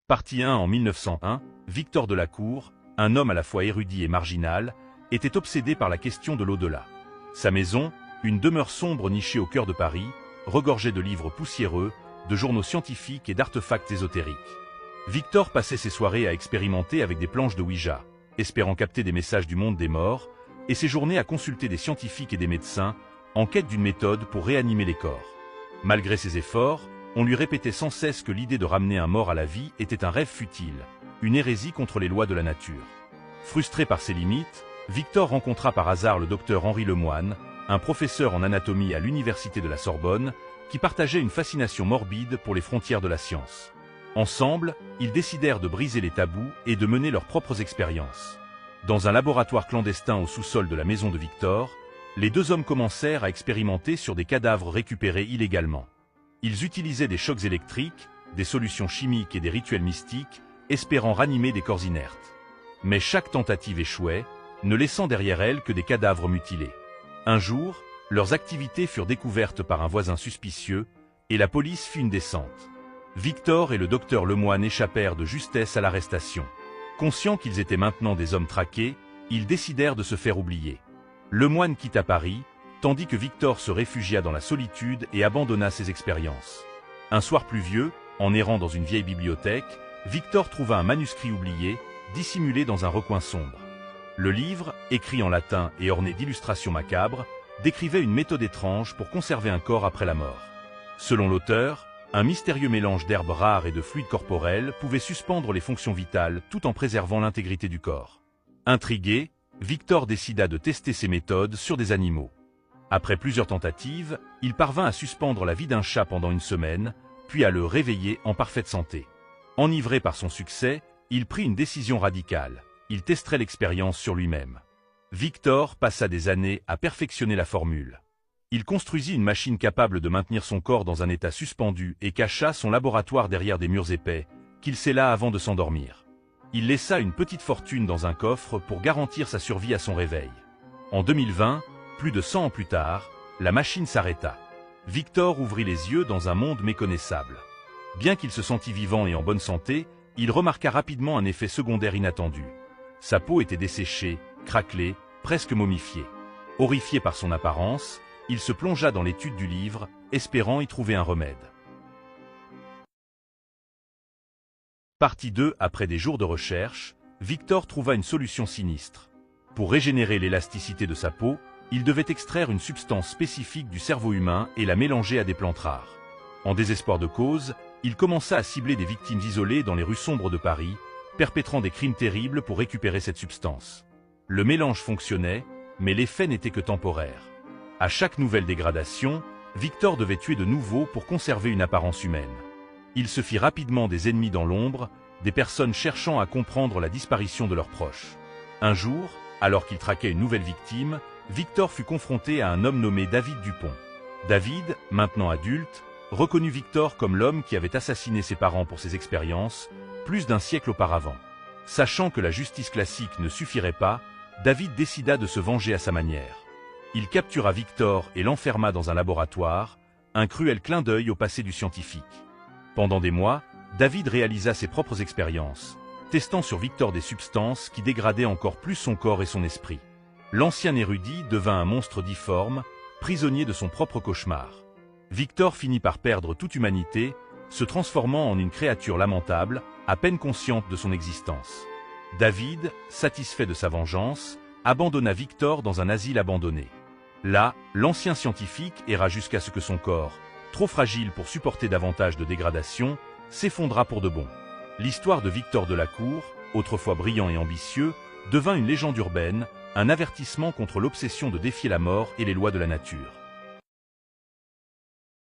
Partie 1. En 1901, Victor Delacour, un homme à la fois érudit et marginal, était obsédé par la question de l'au-delà. Sa maison, une demeure sombre nichée au cœur de Paris, regorgeait de livres poussiéreux, de journaux scientifiques et d'artefacts ésotériques. Victor passait ses soirées à expérimenter avec des planches de Ouija, espérant capter des messages du monde des morts, et ses journées à consulter des scientifiques et des médecins, en quête d'une méthode pour réanimer les corps. Malgré ses efforts, on lui répétait sans cesse que l'idée de ramener un mort à la vie était un rêve futile, une hérésie contre les lois de la nature. Frustré par ses limites, Victor rencontra par hasard le docteur Henri Lemoine, un professeur en anatomie à l'université de la Sorbonne, qui partageait une fascination morbide pour les frontières de la science. Ensemble, ils décidèrent de briser les tabous et de mener leurs propres expériences. Dans un laboratoire clandestin au sous-sol de la maison de Victor, les deux hommes commencèrent à expérimenter sur des cadavres récupérés illégalement. Ils utilisaient des chocs électriques, des solutions chimiques et des rituels mystiques, espérant ranimer des corps inertes. Mais chaque tentative échouait, ne laissant derrière elle que des cadavres mutilés. Un jour, leurs activités furent découvertes par un voisin suspicieux, et la police fit une descente. Victor et le docteur Lemoine échappèrent de justesse à l'arrestation. Conscients qu'ils étaient maintenant des hommes traqués, ils décidèrent de se faire oublier. Lemoine quitta Paris, tandis que Victor se réfugia dans la solitude et abandonna ses expériences. Un soir pluvieux, en errant dans une vieille bibliothèque, Victor trouva un manuscrit oublié, dissimulé dans un recoin sombre. Le livre, écrit en latin et orné d'illustrations macabres, décrivait une méthode étrange pour conserver un corps après la mort. Selon l'auteur, un mystérieux mélange d'herbes rares et de fluides corporels pouvait suspendre les fonctions vitales tout en préservant l'intégrité du corps. Intrigué, Victor décida de tester ces méthodes sur des animaux. Après plusieurs tentatives, il parvint à suspendre la vie d'un chat pendant une semaine, puis à le réveiller en parfaite santé. Enivré par son succès, il prit une décision radicale. Il testerait l'expérience sur lui-même. Victor passa des années à perfectionner la formule. Il construisit une machine capable de maintenir son corps dans un état suspendu et cacha son laboratoire derrière des murs épais, qu'il scella avant de s'endormir. Il laissa une petite fortune dans un coffre pour garantir sa survie à son réveil. En 2020, plus de 100 ans plus tard, la machine s'arrêta. Victor ouvrit les yeux dans un monde méconnaissable. Bien qu'il se sentît vivant et en bonne santé, il remarqua rapidement un effet secondaire inattendu. Sa peau était desséchée, craquelée, presque momifiée. Horrifié par son apparence, il se plongea dans l'étude du livre, espérant y trouver un remède. Partie 2. Après des jours de recherche, Victor trouva une solution sinistre. Pour régénérer l'élasticité de sa peau, il devait extraire une substance spécifique du cerveau humain et la mélanger à des plantes rares. En désespoir de cause, il commença à cibler des victimes isolées dans les rues sombres de Paris, perpétrant des crimes terribles pour récupérer cette substance. Le mélange fonctionnait, mais l'effet n'était que temporaire. À chaque nouvelle dégradation, Victor devait tuer de nouveau pour conserver une apparence humaine. Il se fit rapidement des ennemis dans l'ombre, des personnes cherchant à comprendre la disparition de leurs proches. Un jour, alors qu'il traquait une nouvelle victime, Victor fut confronté à un homme nommé David Dupont. David, maintenant adulte, reconnut Victor comme l'homme qui avait assassiné ses parents pour ses expériences, plus d'un siècle auparavant. Sachant que la justice classique ne suffirait pas, David décida de se venger à sa manière. Il captura Victor et l'enferma dans un laboratoire, un cruel clin d'œil au passé du scientifique. Pendant des mois, David réalisa ses propres expériences, testant sur Victor des substances qui dégradaient encore plus son corps et son esprit. L'ancien érudit devint un monstre difforme, prisonnier de son propre cauchemar. Victor finit par perdre toute humanité, se transformant en une créature lamentable, à peine consciente de son existence. David, satisfait de sa vengeance, abandonna Victor dans un asile abandonné. Là, l'ancien scientifique erra jusqu'à ce que son corps, trop fragile pour supporter davantage de dégradation, s'effondra pour de bon. L'histoire de Victor Delacour, autrefois brillant et ambitieux, devint une légende urbaine, un avertissement contre l'obsession de défier la mort et les lois de la nature.